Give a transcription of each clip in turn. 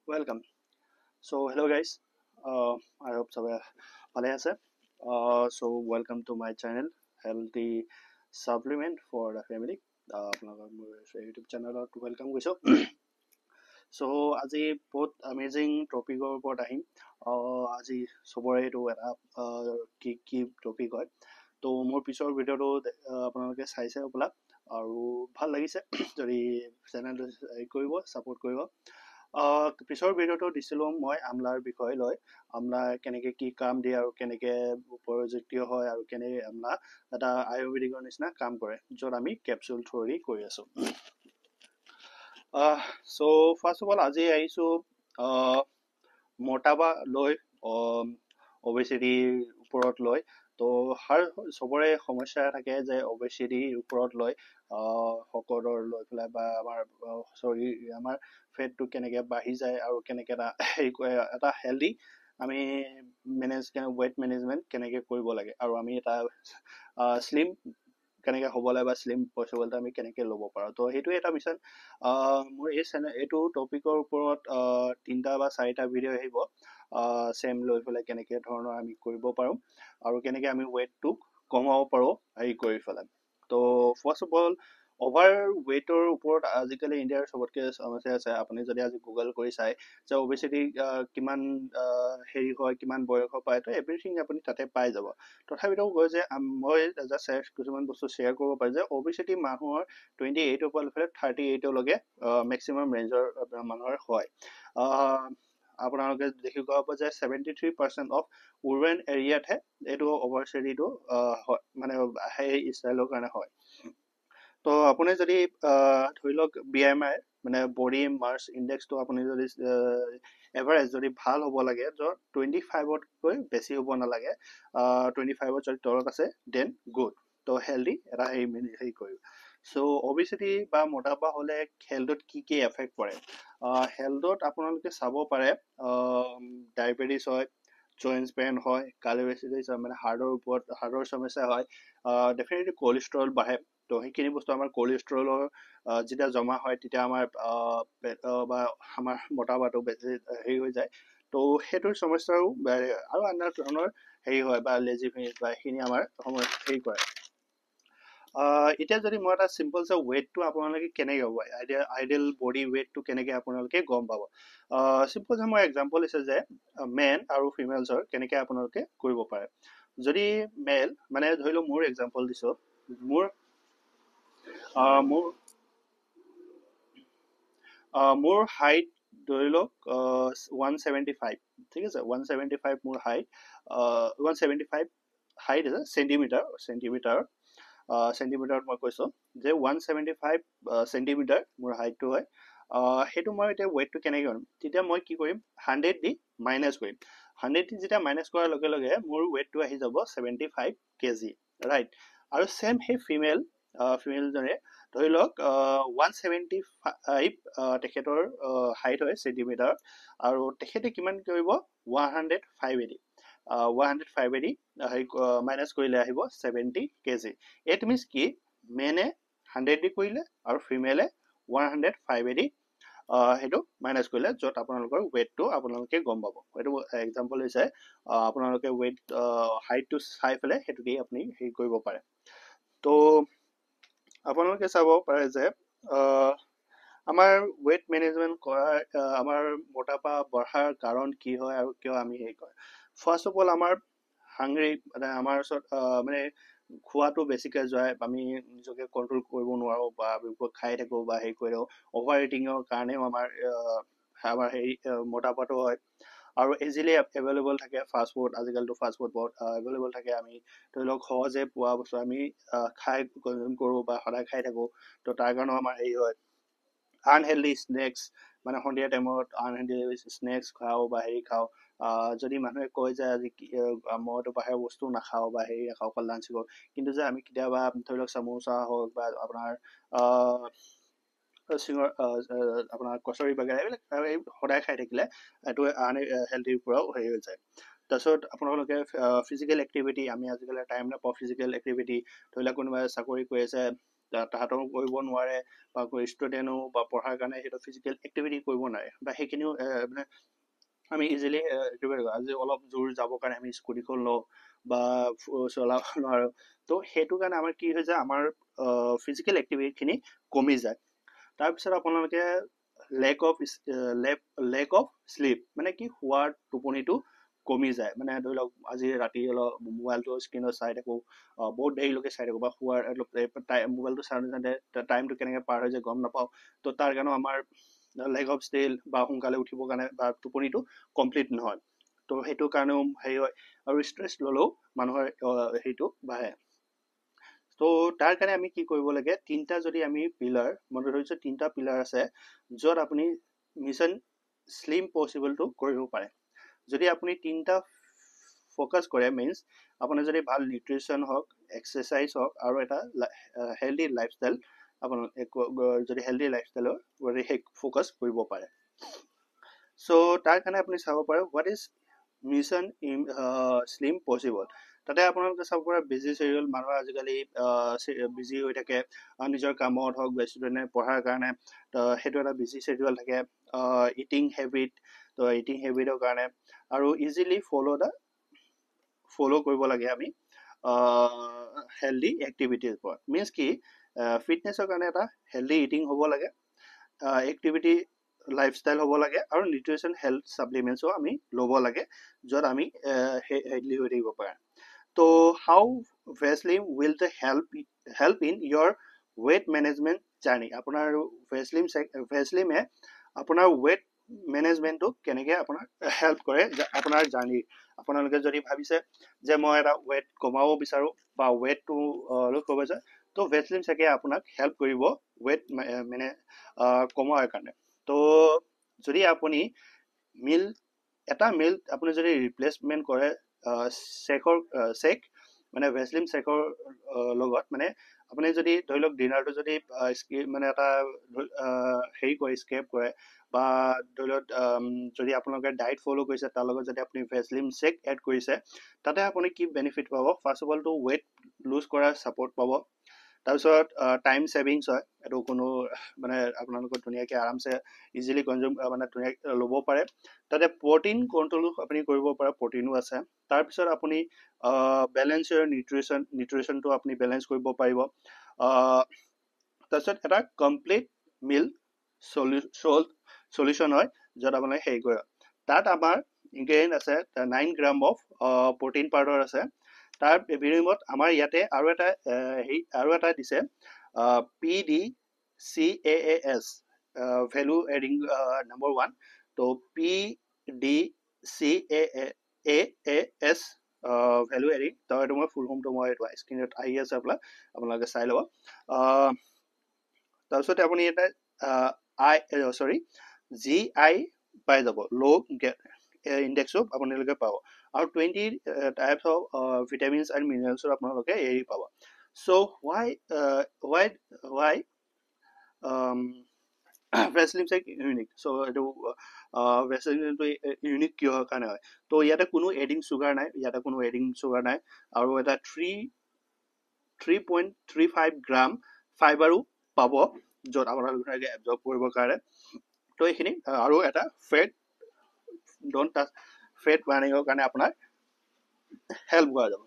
Welcome. So, hello guys. I hope so. ভালে আছে. So welcome to my channel, Healthy Supplement for the Family. আপোনালোকৰ মোৰ YouTube চেনেলত welcome কৰিছোঁ. So আজি বহুত amazing টপিকৰ ওপৰত আহিম. আজি চবৰে এইটো এটা কি টপিক হয়. তো মোৰ পিছৰ ভিডিঅ'টো আপোনালোকে চাইছে হ'বলা আৰু ভাল লাগিছে যদি চেনেলটো কৰিব ছাপোৰ্ট কৰিব. পিছৰ ভিডিঅ'টো দিছিলোঁ মই আমলাৰ বিষয় লৈ আমলা কেনেকৈ কি কাম দিয়ে আৰু কেনেকৈ উপযুক্ত হয় আৰু কেনেকৈ আমলা এটা আয়ুৰ্বেদিকৰ নিচিনা কাম কৰে য'ত আমি কেপচুল থ্ৰুদি কৰি আছোঁ. চ' ফাৰ্ষ্ট অফ অল আজি আহিছোঁ মোটাপা লৈ অবেচিটিৰ ওপৰত লৈ তো চবৰে সমস্যা থাকে যে অবেচিটিৰ ওপৰত লৈ শকতৰ লৈ পেলাই বা আমাৰ আমাৰ ফেটটো কেনেকৈ বাঢ়ি যায় আৰু কেনেকৈ এটা হেল্ডি আমি ৱেট মেনেজমেণ্ট কেনেকৈ কৰিব লাগে আৰু আমি এটা শ্লিম কেনেকৈ হ'ব লাগে বা শ্লিম পচিবলটো আমি কেনেকৈ ল'ব পাৰোঁ. তো সেইটোৱে এটা মিছন. মোৰ এইটো টপিকৰ ওপৰত 3টা বা 4টা ভিডিঅ' আহিব চেম লৈ পেলাই কেনেকৈ ধৰণৰ আমি কৰিব পাৰোঁ আৰু কেনেকৈ আমি ৱেটটো কমাব পাৰোঁ হেৰি কৰি পেলাই. তো ফাৰ্ষ্ট অফ অল অভাৰ ৱেটৰ ওপৰত আজিকালি ইণ্ডিয়াৰ চবতকৈ সমস্যা আছে. আপুনি যদি আজি গুগল কৰি চাই যে অবেচিটি কিমান হেৰি হয় কিমান বয়সৰ পায় তো এভৰিথিং আপুনি তাতে পাই যাব. তথাপিতো কয় যে মই জাষ্ট কিছুমান বস্তু শ্বেয়াৰ কৰিব পাৰি যে অবেচিটি মানুহৰ 28ৰ পৰা লৈ পেলাই 38লৈকে মেক্সিমাম ৰেঞ্জৰ মানুহৰ হয়. আপোনালোকে দেখি পাব যে 73% অফ উৰবেন এৰিয়াতহে এইটো অবেচিটিটো হয় মানে সেই ষ্টাইলৰ কাৰণে হয়. তো আপুনি যদি ধৰি লওক BMI মানে বডি মাছ ইণ্ডেক্সটো আপুনি যদি এভাৰেজ যদি ভাল হ'ব লাগে য'ত 25তকৈ বেছি হ'ব নালাগে. 25ৰ যদি তলত আছে দেন গুড. তো হেল্ডি এটা হেৰি কৰিব. চ' অবেচিটি বা মোটাপা হ'লে হেল্থত কি এফেক্ট পৰে. হেল্থত আপোনালোকে চাব পাৰে ডায়েবেটিছ হয়, জইণ্টছ পেইন হয়, কাৰ্ডিঅ'ভাস্কুলাৰ হয় মানে হাৰ্টৰ সমস্যা হয়, ডেফিনেটলি কলেষ্ট্ৰল বাঢ়ে. তো সেইখিনি বস্তু আমাৰ কলেষ্ট্ৰলৰ যেতিয়া জমা হয় তেতিয়া আমাৰ বা আমাৰ মোটাপাটো বেছি হেৰি হৈ যায়. তো সেইটোৰ সমস্যাও আৰু আন ধৰণৰ হেৰি হয় বা লেজি ফিনিছ বা সেইখিনি আমাৰ হেৰি কৰে. এতিয়া যদি মই এটা চিম্পল যে ৱেটটো আপোনালোকে কেনেকৈ হ'ব আইডিয়েল বডি ৱেটটো কেনেকৈ আপোনালোকে গম পাব. চিম্পল যে মই এক্সাম্পল দিছোঁ যে মেন আৰু ফিমেলছৰ কেনেকৈ আপোনালোকে কৰিব পাৰে. যদি মেল মানে ধৰি লওক মোৰ এক্সাম্পল দিছোঁ মোৰ হাইট ধৰি লওক 175 ঠিক আছে. 175 মোৰ হাইট 175 হাইট আছে চেণ্টিমিটাৰত মই কৈছোঁ যে 175 চেণ্টিমিটাৰ মোৰ হাইটটো হয়. সেইটো মই এতিয়া ৱেটটো কেনেকৈ কৰিম তেতিয়া মই কি কৰিম 100 দি মাইনাছ কৰিম. 100 দি যেতিয়া মাইনাছ কৰাৰ লগে লগে মোৰ ৱেটটো আহি যাব 75 kg ৰাইট. আৰু ছেম সেই ফিমেলজনে ধৰি লওক 175 তেখেতৰ হাইট হয় চেণ্টিমিটাৰ আৰু তেখেতে কিমান কৰিব 105 দি 105 দি হেৰি মাইনাছ কৰিলে আহিব 70 kg. ইট মিনছ কি মেনে 100 দি কৰিলে আৰু ফিমেলে 105 দি সেইটো মাইনাছ কৰিলে য'ত আপোনালোকৰ ৱেটটো আপোনালোকে গম পাব. সেইটো এক্সাম্পল হৈছে আপোনালোকে ৱেট হাইটটো চাই পেলাই সেইটো দি আপুনি হেৰি কৰিব পাৰে. তো আপোনালোকে চাব পাৰে যে আমাৰ ৱেট মেনেজমেণ্ট কৰাৰ আমাৰ মোটাপা বঢ়াৰ কাৰণ কি হয় আৰু কিয় আমি হেৰি কৰে. ফাৰ্ষ্ট অফ অল আমাৰ হাংৰি মানে আমাৰ ওচৰত মানে খোৱাটো বেছিকৈ যায় আমি নিজকে কণ্ট্ৰল কৰিব নোৱাৰোঁ বা খাই থাকোঁ বা হেৰি কৰি থাকোঁ. অভাৰ ইটিঙৰ কাৰণেও আমাৰ হেৰি মোটাপাটো হয় আৰু ইজিলি এভেইলেবল থাকে ফাষ্টফুড. আজিকালিতো ফাষ্টফুড বহুত এভেইলেবল থাকে. আমি ধৰি লওক সহজে পোৱা বস্তু আমি খাই কনজিউম কৰোঁ বা সদায় খাই থাকোঁ. তো তাৰ কাৰণেও আমাৰ হেৰি হয়. আনহেল্ডি স্নেক্স মানে সন্ধিয়া টাইমত আনহেল্ডি স্নেক্স খাওঁ বা হেৰি খাওঁ. যদি মানুহে কয় যে আজি মইতো বাহিৰৰ বস্তু নাখাওঁ বা হেৰি নাখাওঁ অকল লাঞ্চ কৰোঁ কিন্তু যে আমি কেতিয়াবা ধৰি লওক চামোচা হওক বা আপোনাৰ আপোনাৰ কচৰি বাগেৰা এইবিলাক সদায় খাই থাকিলে এইটো আনহেল্ডিৰ পৰাও হেৰি হৈ যায়. তাৰপিছত আপোনালোকে ফিজিকেল এক্টিভিটি আমি আজিকালি টাইম নাপাওঁ ফিজিকেল এক্টিভিটি. ধৰি লওক কোনোবাই চাকৰি কৰি আছে তাহাঁতেও কৰিব নোৱাৰে বা ষ্টুডেণ্টো বা পঢ়াৰ কাৰণে সেইটো ফিজিকেল এক্টিভিটি কৰিব নোৱাৰে বা সেইখিনিও মানে আমি ইজিলি আজি অলপ দূৰ যাবৰ কাৰণে আমি স্কুটিখন লওঁ বা চলাব নোৱাৰোঁ তো সেইটো কাৰণে আমাৰ কি হৈ যায় আমাৰ ফিজিকেল এক্টিভিটিখিনি কমি যায় তাৰপিছত আপোনালোকে লেক অফ শ্লিপ মানে কি শোৱাৰ টোপনিটো কমি যায় মানে ধৰি লওক আজি ৰাতি অলপ মোবাইলটো স্ক্ৰীণত চাই থাকোঁ বহুত দেৰিলৈকে চাই থাকোঁ বা শোৱাৰ মোবাইলটো চাই যাওঁতে টাইমটো কেনেকৈ পাৰ হৈ যায় গম নাপাওঁ তো তাৰ কাৰণেও আমাৰ লেগ অফ ষ্টিল বা সোনকালে উঠিবৰ কাৰণে বা টোপনিটো কমপ্লিট নহয় তো সেইটো কাৰণেও হেৰি হয় আৰু ষ্ট্ৰেছ ল'লেও মানুহৰ হেৰিটো বাঢ়ে তো তাৰ কাৰণে আমি কি কৰিব লাগে তিনিটা যদি আমি পিলাৰ মই ধৰিছোঁ তিনিটা পিলাৰ আছে য'ত আপুনি মিছন স্লিম পচিবলটো কৰিব পাৰে যদি আপুনি তিনিটা ফ'কাছ কৰে মিনছ আপোনাৰ যদি ভাল নিউট্ৰিশ্যন হওক এক্সাৰচাইজ হওক আৰু এটা হেল্ডি লাইফষ্টাইল আপোনাৰ যদি হেল্ডি লাইফষ্টাইলৰ সেই ফ'কাছ কৰিব পাৰে চ' তাৰ কাৰণে আপুনি চাব পাৰে what is mission slim possible তাতে আপোনালোকে চাব পাৰে বিজি চিৰিয়েল মানুহ আজিকালি বিজি হৈ থাকে নিজৰ কামত হওক বা ষ্টুডেণ্টে পঢ়াৰ কাৰণে সেইটো এটা বিজি চিৰিয়েল থাকে ইটিং হেবিট তো ইটিং হেবিটৰ কাৰণে আৰু ইজিলি ফ'ল' কৰিব লাগে আমি হেল্ডি এক্টিভিটিৰ ওপৰত মিনছ কি ফিটনেছৰ কাৰণে এটা হেল্ডি ইটিং হ'ব লাগে এক্টিভিটি লাইফষ্টাইল হ'ব লাগে আৰু নিউট্ৰিশ্যন হেল্থ ছাপ্লিমেণ্টছো আমি ল'ব লাগে য'ত আমি হেল্ডি হৈ থাকিব পাৰে তো how Veslim will the help in your weight management journey আপোনাৰ ভেচলিমে আপোনাৰ ৱেট মেনেজমেণ্টটো কেনেকৈ আপোনাৰ হেল্প কৰে আপোনাৰ জাৰ্ণি আপোনালোকে যদি ভাবিছে যে মই এটা ৱেট কমাব বিচাৰোঁ বা ৱেটটো লুজ কৰিব বিচাৰোঁ তো ভেচলিম চাগে আপোনাক হেল্প কৰিব ৱেট মানে কমোৱাৰ কাৰণে তো যদি আপুনি এটা মিল আপুনি যদি ৰিপ্লেচমেণ্ট কৰে চেক মানে ভেচলিম চেকৰ লগত মানে আপুনি যদি ধৰি লওক ডিনাৰটো যদি মানে এটা হেৰি কৰে স্কেপ কৰে বা ধৰি লওক যদি আপোনালোকে ডায়েট ফ'ল' কৰিছে তাৰ লগত যদি আপুনি ভেচলিম চেক এড কৰিছে তাতে আপুনি কি বেনিফিট পাব ফাৰ্ষ্ট অফ অলটো ৱেট লুজ কৰাৰ ছাপৰ্ট পাব তাৰপিছত টাইম ছেভিংছ হয় এইটো কোনো মানে আপোনালোকৰ ধুনীয়াকৈ আৰামছে ইজিলি কনজিউম মানে ধুনীয়াকৈ ল'ব পাৰে তাতে প্ৰটিন কণ্ট্ৰলো আপুনি কৰিব পাৰে প্ৰটিনো আছে তাৰপিছত আপুনি বেলেঞ্চৰ নিউট্ৰিশ্যনটো আপুনি বেলেঞ্চ কৰিব পাৰিব তাৰপিছত এটা কমপ্লিট মিল চলিউশ্যন হয় য'ত আপোনালোকে হেৰি কৰে তাত আমাৰ ইনগ্ৰেডিয়েণ্ট আছে 9 গ্ৰাম অফ প্ৰটিন পাউডাৰ আছে তাৰ বিনিময়ত আমাৰ ইয়াতে আৰু এটা দিছে PDCAAS ভেলু এডিং নম্বৰ 1 তো PDCAAS ভেলু এডিং তো এইটো মই ফুল ফৰ্মটো মই এইটো স্ক্ৰীণত আহি আছে আপোনালোকে চাই ল'ব তাৰপিছতে আপুনি এটা GI পাই যাব ল' ইণ্ডেক্সো আপোনালোকে পাব আৰু 20 টাইপছ অফ ভিটামিনছ এণ্ড মিনাৰেলছো আপোনালোকে এৰি পাব চ' why ভেচলিম চেক ইউনিক চ' এইটো ভেচলিমটো ইউনিক কিহৰ কাৰণে হয় তো ইয়াতে কোনো এডিং চুগাৰ নাই আৰু এটা 3.35 গ্ৰাম ফাইবাৰো পাব য'ত আপোনালোকে এবজৰ্ব কৰিবৰ কাৰণে তো এইখিনি আৰু এটা ফেট বাৰ্ণিঙৰ কাৰণে আপোনাৰ হেল্প কৰা যাব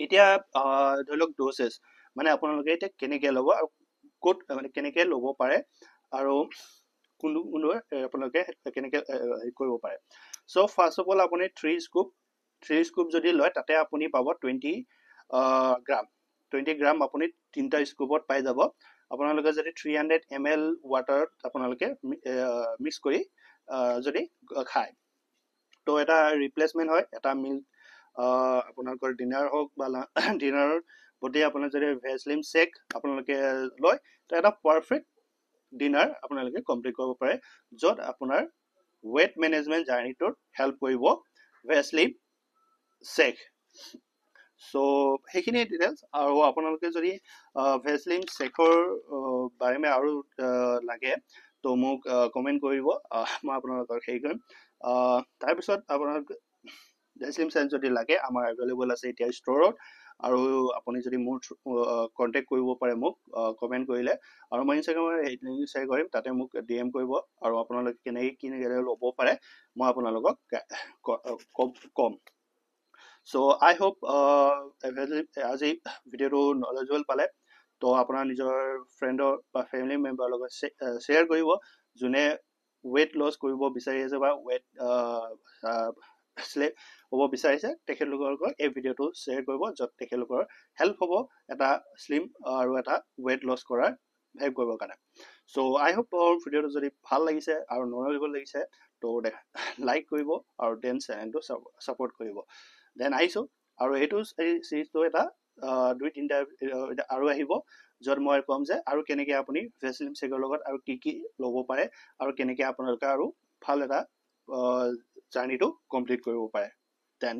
এতিয়া ধৰি লওক ড'চেছ মানে আপোনালোকে এতিয়া কেনেকৈ ল'ব আৰু ক'ত মানে কেনেকৈ ল'ব পাৰে আৰু কোনোৱে আপোনালোকে কেনেকৈ কৰিব পাৰে চ' ফাৰ্ষ্ট অফ অল আপুনি 3 স্কুপ যদি লয় তাতে আপুনি পাব 20 গ্ৰাম আপুনি 3টা স্কুপত পাই যাব আপোনালোকে যদি 300 ml ৱাটাৰত আপোনালোকে মিক্স কৰি যদি খায় তো এটা ৰিপ্লেচমেণ্ট হয় এটা মিল আপোনালোকৰ ডিনাৰ হওক বা ডিনাৰৰ প্ৰতি আপোনাৰ যদি ভেচলিম চেক আপোনালোকে লয় তো এটা পাৰফেক্ট ডিনাৰ আপোনালোকে কমপ্লিট কৰিব পাৰে য'ত আপোনাৰ ৱেট মেনেজমেণ্ট জাৰ্ণিটোত হেল্প কৰিব ভেচলিম চেক চ' সেইখিনি ডিটেইলছ আৰু আপোনালোকে যদি ভেচলিম চেকৰ বাৰেমে আৰু লাগে তো মোক কমেণ্ট কৰিব মই আপোনালোকক হেৰি কৰিম তাৰপিছত আপোনালোকে ভেচলিম চেক যদি লাগে আমাৰ এভেইলেবল আছে এতিয়া ষ্ট'ৰত আৰু আপুনি যদি মোৰ কণ্টেক্ট কৰিব পাৰে মোক কমেণ্ট কৰিলে, আৰু মই ইনষ্টাগ্ৰামৰ লিংক শ্বেয়াৰ কৰিম, তাতে মোক DM কৰিব, আৰু আপোনালোকে কেনেকৈ ল'ব পাৰে মই আপোনালোকক ক'ম। চ' আই হোপ আজি ভিডিঅ'টো নলেজেবল পালে। তো আপোনাৰ নিজৰ ফ্ৰেণ্ডৰ বা ফেমিলি মেম্বাৰৰ লগত শ্বেয়াৰ কৰিব, যোনে ৱেইট লছ কৰিব বিচাৰি আছে বা ৱেইট শ্লেভ হ'ব বিচাৰিছে, তেখেতলোকৰ লগত এই ভিডিঅ'টো শ্বেয়াৰ কৰিব, য'ত তেখেতলোকৰ হেল্প হ'ব এটা শ্লিম আৰু এটা ৱেইট লছ কৰাৰ হেল্প কৰিবৰ কাৰণে। চ' আই হোপ ভিডিঅ'টো যদি ভাল লাগিছে আৰু নলেজেবল লাগিছে, তো লাইক কৰিব আৰু দেন চেনেলটো ছাপোৰ্ট কৰিব। দেন আহিছোঁ, আৰু এইটো চিৰিজটো এটা 2-3টা আৰু আহিব, য'ত মই ক'ম যে আৰু কেনেকৈ আপুনি ভেচলিন চেকৰ লগত আৰু কি ল'ব পাৰে, আৰু কেনেকৈ আপোনালোকে আৰু ভাল এটা জাৰ্ণিটো কমপ্লিট কৰিব পাৰে। দেন